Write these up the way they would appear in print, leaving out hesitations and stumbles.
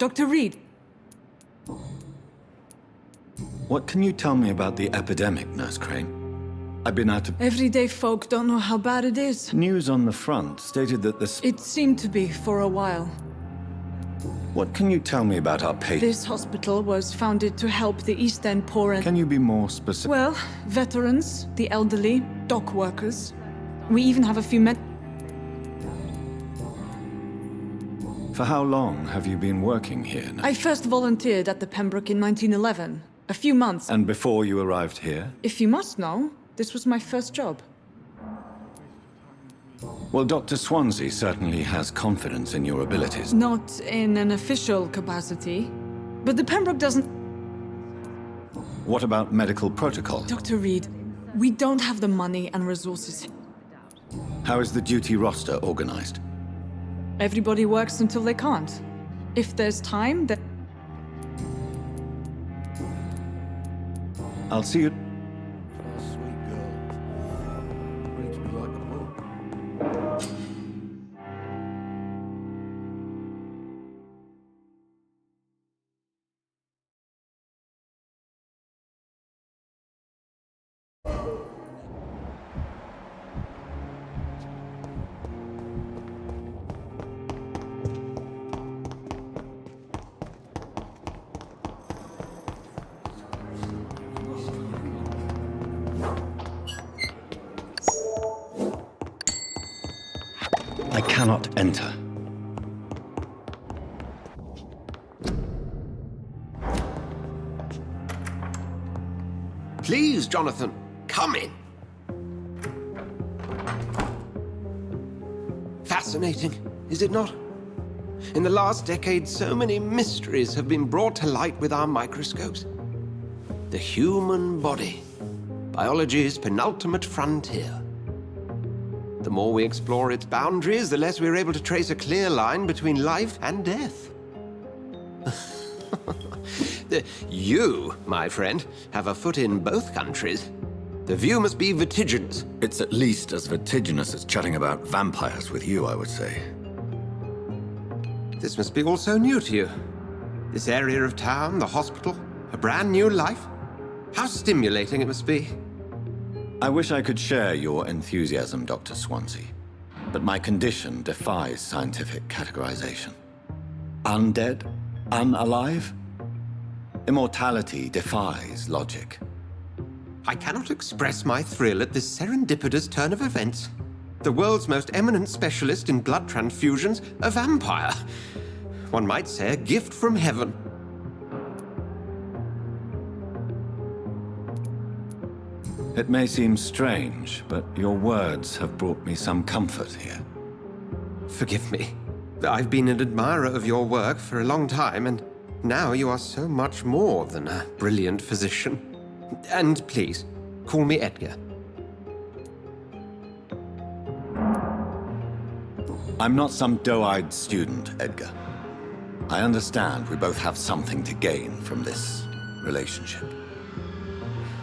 Dr. Reid. What can you tell me about the epidemic, Nurse Crane? I've been out of... Everyday folk don't know how bad it is. News on the front stated that this... It seemed to be for a while. What can you tell me about our patients? This hospital was founded to help the East End poor and... Can you be more specific? Well, veterans, the elderly, dock workers. We even have a few men... For how long have you been working here now? I first volunteered at the Pembroke in 1911. A few months. And before you arrived here? If you must know, this was my first job. Well, Dr. Swansea certainly has confidence in your abilities. Not in an official capacity. But the Pembroke doesn't... What about medical protocol? Dr. Reid, we don't have the money and resources. How is the duty roster organized? Everybody works until they can't. If there's time, then... I'll see you... Sweet girl. Reads me like a book. I cannot enter. Please, Jonathan, come in. Fascinating, is it not? In the last decade, so many mysteries have been brought to light with our microscopes. The human body, biology's penultimate frontier. The more we explore its boundaries, the less we're able to trace a clear line between life and death. You, my friend, have a foot in both countries. The view must be vertiginous. It's at least as vertiginous as chatting about vampires with you, I would say. This must be all so new to you. This area of town, the hospital, a brand new life. How stimulating it must be. I wish I could share your enthusiasm, Dr. Swansea, but my condition defies scientific categorization. Undead? Unalive? Immortality defies logic. I cannot express my thrill at this serendipitous turn of events. The world's most eminent specialist in blood transfusions, a vampire. One might say a gift from heaven. It may seem strange, but your words have brought me some comfort here. Forgive me. I've been an admirer of your work for a long time, and now you are so much more than a brilliant physician. And please, call me Edgar. I'm not some doe-eyed student, Edgar. I understand we both have something to gain from this relationship.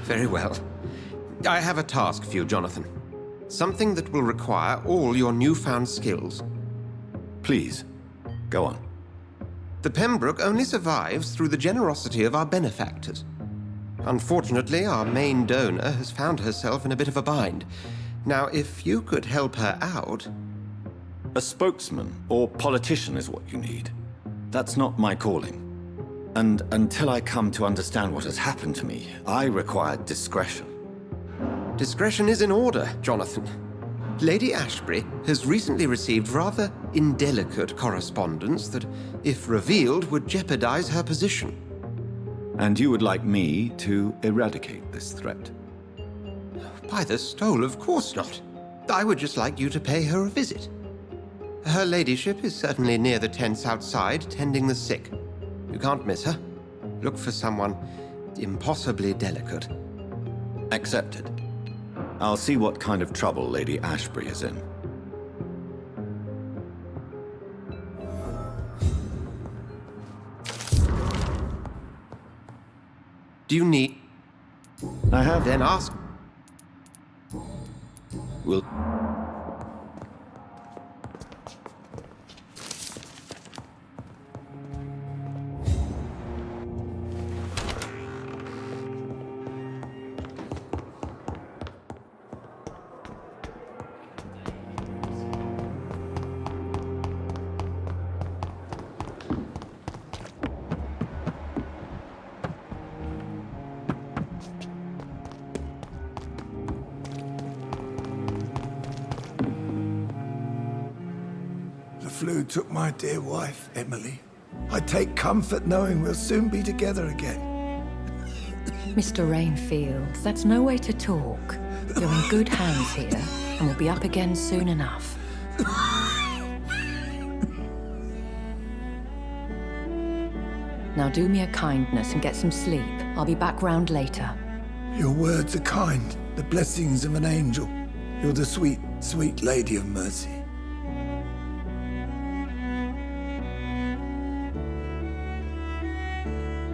Very well. I have a task for you, Jonathan. Something that will require all your newfound skills. Please, go on. The Pembroke only survives through the generosity of our benefactors. Unfortunately, our main donor has found herself in a bit of a bind. Now, if you could help her out... A spokesman or politician is what you need. That's not my calling. And until I come to understand what has happened to me, I require discretion. Discretion is in order, Jonathan. Lady Ashbury has recently received rather indelicate correspondence that, if revealed, would jeopardize her position. And you would like me to eradicate this threat? By the stole, of course not. I would just like you to pay her a visit. Her ladyship is certainly near the tents outside, tending the sick. You can't miss her. Look for someone impossibly delicate. Accepted. I'll see what kind of trouble Lady Ashbury is in. Do you need... I have... Then ask... Will... flu took my dear wife, Emily. I take comfort knowing we'll soon be together again. Mr. Rainfield, that's no way to talk. You're in good hands here, and we'll be up again soon enough. Now do me a kindness and get some sleep. I'll be back round later. Your words are kind, the blessings of an angel. You're the sweet, sweet Lady of Mercy.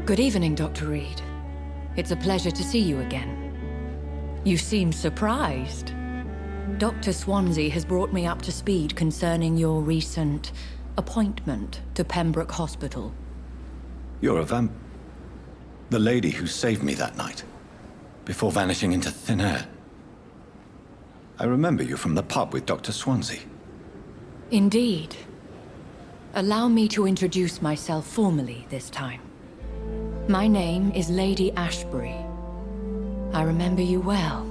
Good evening, Dr. Reid. It's a pleasure to see you again. You seem surprised. Dr. Swansea has brought me up to speed concerning your recent appointment to Pembroke Hospital. You're a the lady who saved me that night, before vanishing into thin air. I remember you from the pub with Dr. Swansea. Indeed. Allow me to introduce myself formally this time. My name is Lady Ashbury. I remember you well,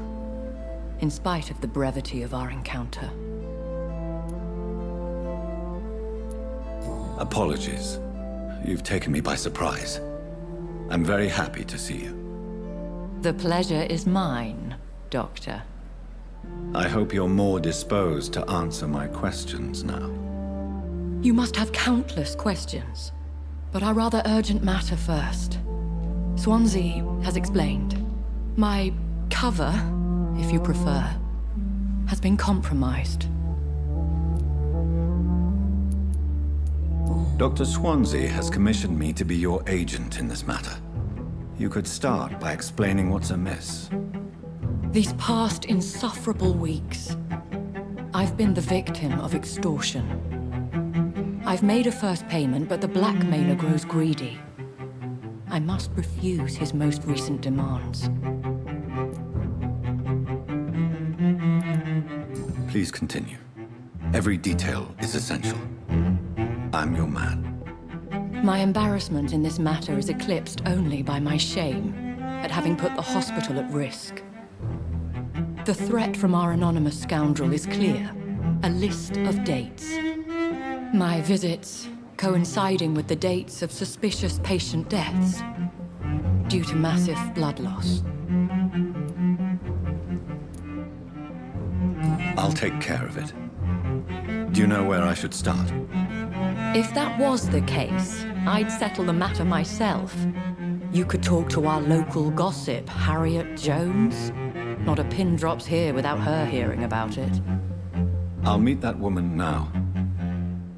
in spite of the brevity of our encounter. Apologies. You've taken me by surprise. I'm very happy to see you. The pleasure is mine, Doctor. I hope you're more disposed to answer my questions now. You must have countless questions, but our rather urgent matter first. Swansea has explained. My cover, if you prefer, has been compromised. Dr. Swansea has commissioned me to be your agent in this matter. You could start by explaining what's amiss. These past insufferable weeks, I've been the victim of extortion. I've made a first payment, but the blackmailer grows greedy. I must refuse his most recent demands. Please continue. Every detail is essential. I'm your man. My embarrassment in this matter is eclipsed only by my shame at having put the hospital at risk. The threat from our anonymous scoundrel is clear. A list of dates. My visits coinciding with the dates of suspicious patient deaths due to massive blood loss. I'll take care of it. Do you know where I should start? If that was the case, I'd settle the matter myself. You could talk to our local gossip, Harriet Jones. Not a pin drops here without her hearing about it. I'll meet that woman now.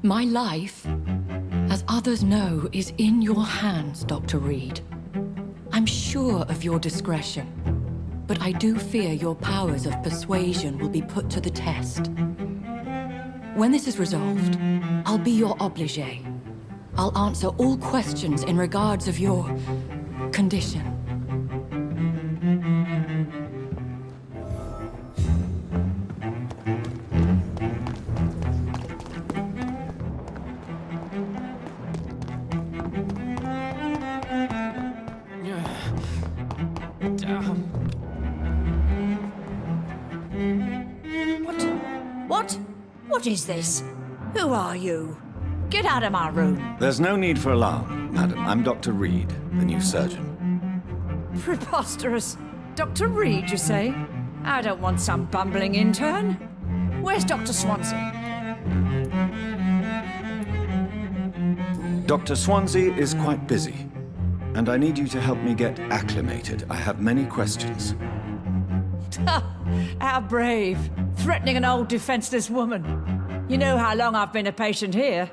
My life, as others know, is in your hands, Dr. Reid. I'm sure of your discretion, but I do fear your powers of persuasion will be put to the test. When this is resolved, I'll be your obligé. I'll answer all questions in regards of your condition. What is this? Who are you? Get out of my room. There's no need for alarm, madam. I'm Dr. Reid, the new surgeon. Preposterous. Dr. Reid, you say? I don't want some bumbling intern. Where's Dr. Swansea? Dr. Swansea is quite busy, and I need you to help me get acclimated. I have many questions. How brave. Threatening an old defenseless woman. You know how long I've been a patient here?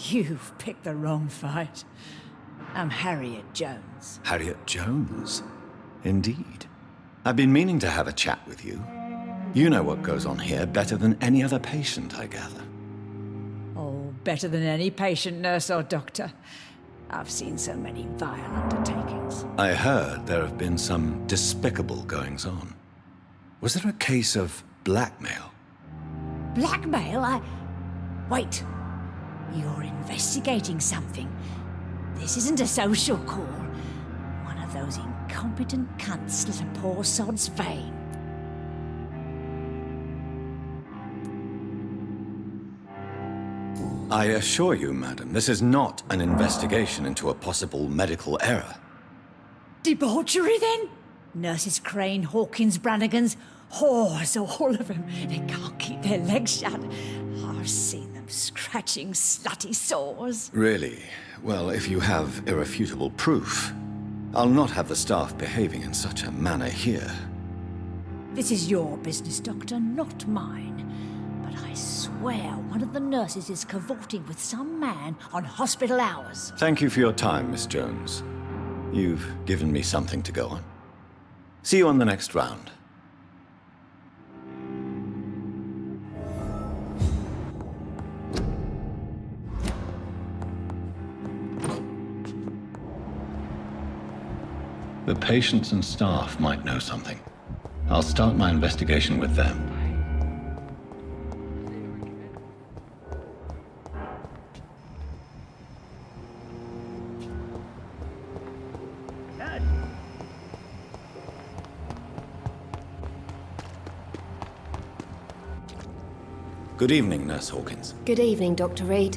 You've picked the wrong fight. I'm Harriet Jones. Harriet Jones? Indeed. I've been meaning to have a chat with you. You know what goes on here better than any other patient, I gather. Oh, better than any patient, nurse or doctor. I've seen so many vile undertakings. I heard there have been some despicable goings-on. Was there a case of blackmail? Blackmail? Wait. You're investigating something. This isn't a social call. One of those incompetent cunts slit a poor sod's vein. I assure you, madam, this is not an investigation into a possible medical error. Debauchery, then? Nurses Crane, Hawkins, Brannigans, whores, all of them. They can't keep their legs shut. I've seen them scratching slutty sores. Really? Well, if you have irrefutable proof, I'll not have the staff behaving in such a manner here. This is your business, Doctor, not mine. But I swear one of the nurses is cavorting with some man on hospital hours. Thank you for your time, Miss Jones. You've given me something to go on. See you on the next round. The patients and staff might know something. I'll start my investigation with them. Good evening, Nurse Hawkins. Good evening, Dr. Reid.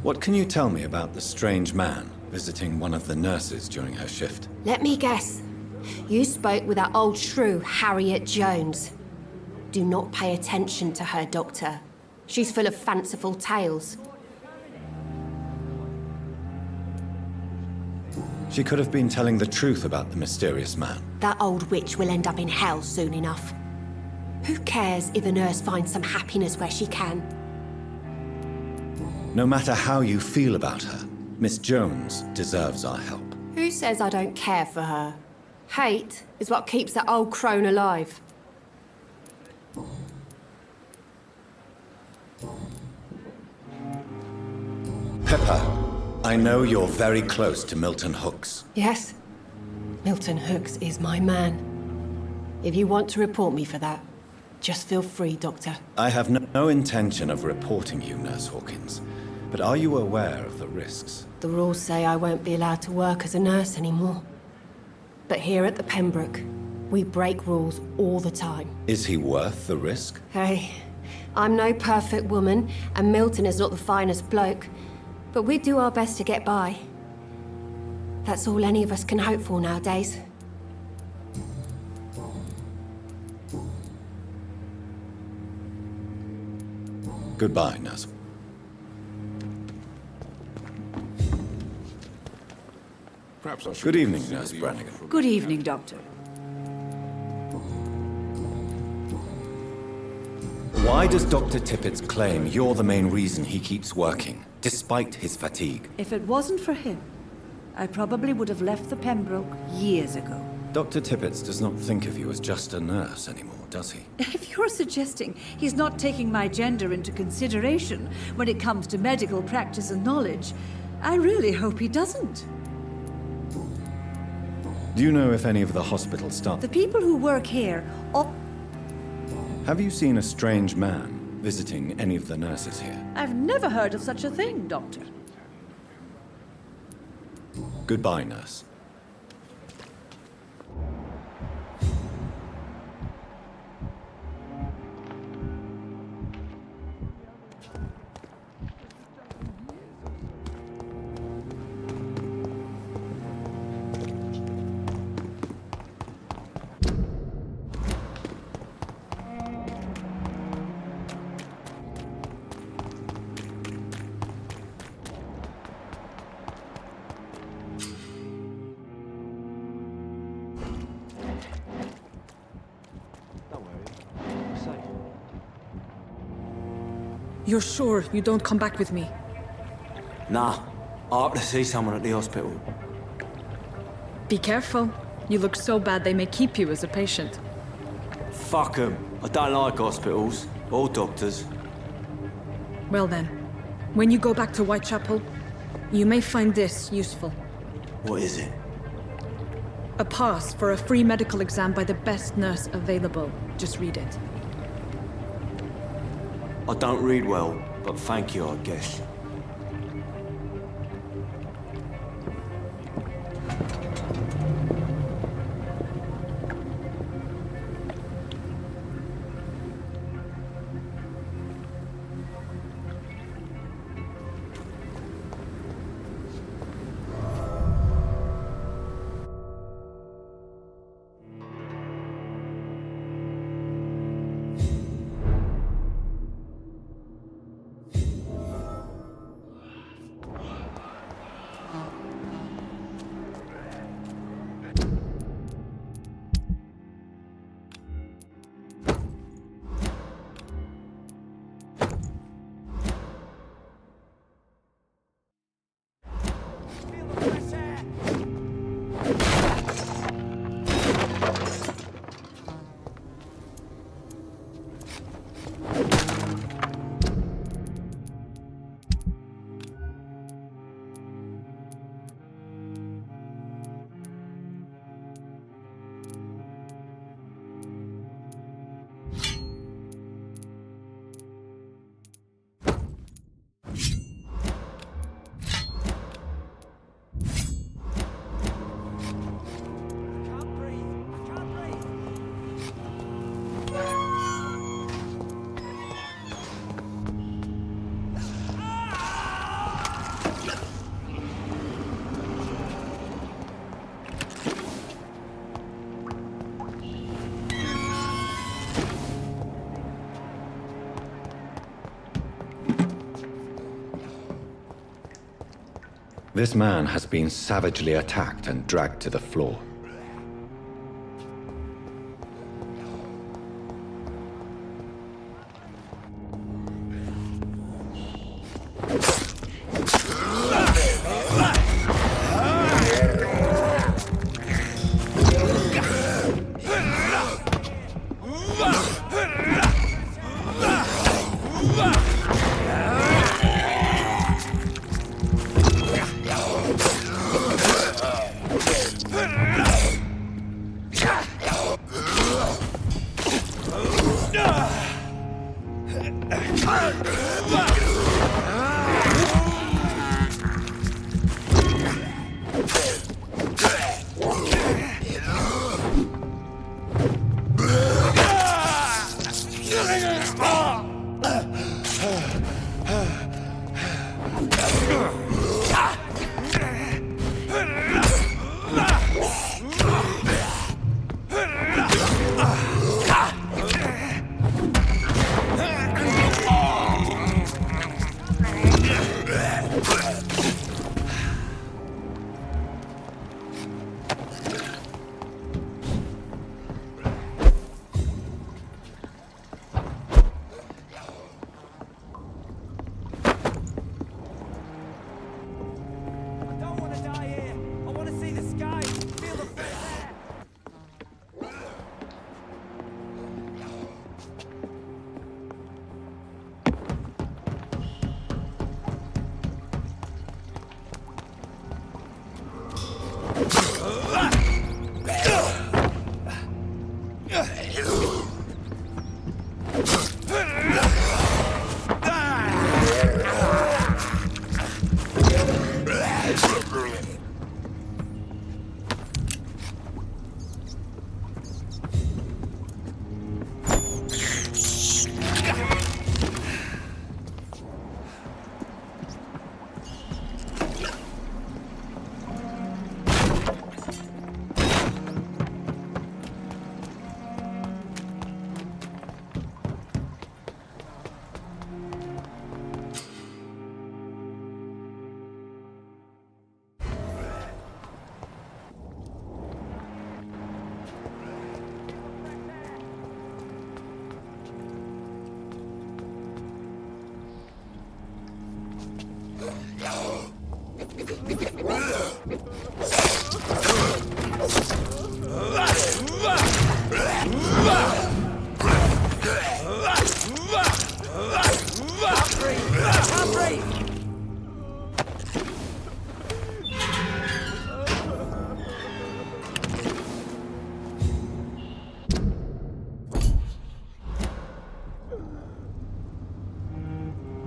What can you tell me about the strange man visiting one of the nurses during her shift? Let me guess. You spoke with that old shrew, Harriet Jones. Do not pay attention to her, Doctor. She's full of fanciful tales. She could have been telling the truth about the mysterious man. That old witch will end up in hell soon enough. Who cares if a nurse finds some happiness where she can? No matter how you feel about her, Miss Jones deserves our help. Who says I don't care for her? Hate is what keeps that old crone alive. Pepper, I know you're very close to Milton Hooks. Yes, Milton Hooks is my man. If you want to report me for that, just feel free, Doctor. I have no intention of reporting you, Nurse Hawkins. But are you aware of the risks? The rules say I won't be allowed to work as a nurse anymore. But here at the Pembroke, we break rules all the time. Is he worth the risk? Hey, I'm no perfect woman, and Milton is not the finest bloke. But we do our best to get by. That's all any of us can hope for nowadays. Goodbye, Nurse. Perhaps I should Good evening, consider Nurse the Brannigan. offer from- Good evening, Doctor. Why does Dr. Tippett's claim you're the main reason he keeps working, despite his fatigue? If it wasn't for him, I probably would have left the Pembroke years ago. Dr. Tippett does not think of you as just a nurse anymore, does he? If you're suggesting he's not taking my gender into consideration when it comes to medical practice and knowledge, I really hope he doesn't. Do you know if any of the hospital staff... The people who work here all... Have you seen a strange man visiting any of the nurses here? I've never heard of such a thing, Doctor. Goodbye, nurse. You're sure you don't come back with me? Nah, I have to see someone at the hospital. Be careful. You look so bad they may keep you as a patient. Fuck 'em. I don't like hospitals or doctors. Well then, when you go back to Whitechapel, you may find this useful. What is it? A pass for a free medical exam by the best nurse available. Just read it. I don't read well, but thank you, I guess. This man has been savagely attacked and dragged to the floor.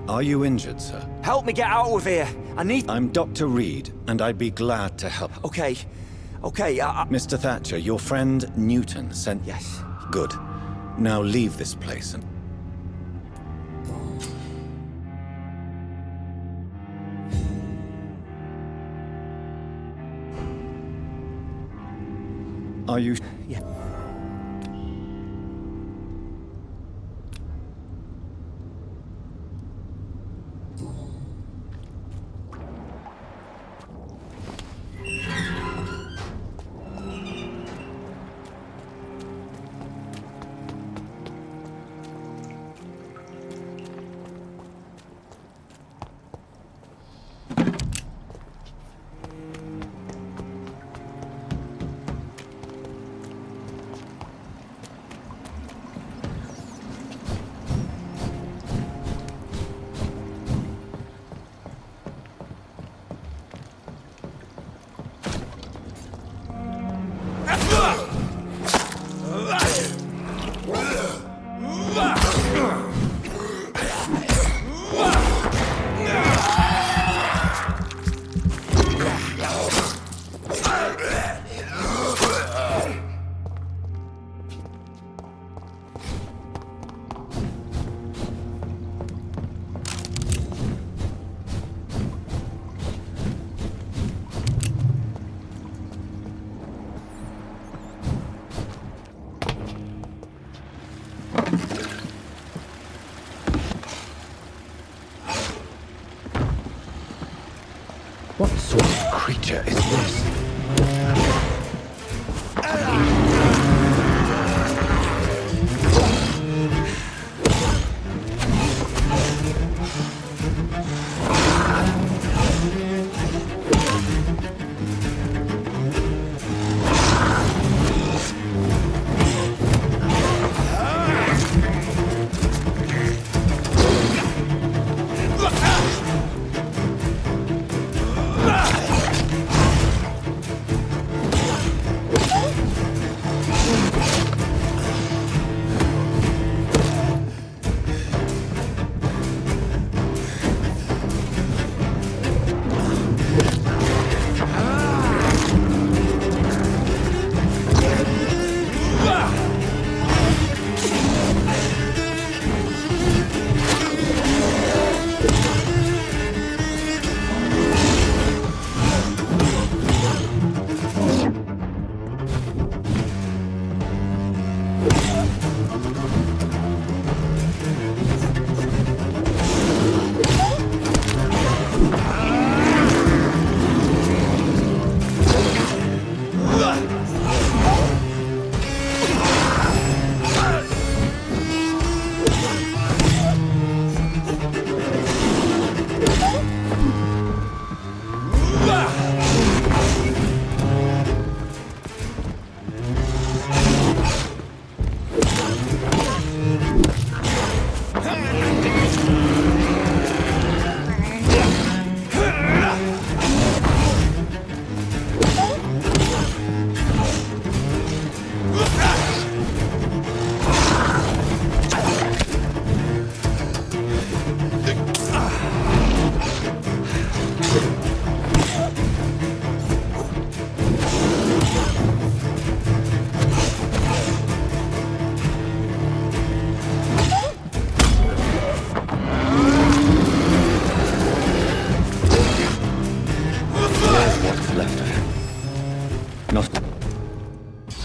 Are you injured, sir? Help me get out of here. I need... I'm Dr. Reid, and I'd be glad to help. Okay. Mr. Thatcher, your friend Newton sent... Yes. Good. Now leave this place and... Are you... Yeah. creature is this?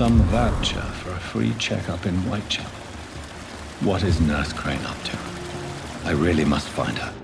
Some voucher for a free checkup in Whitechapel. What is Nurse Crane up to? I really must find her.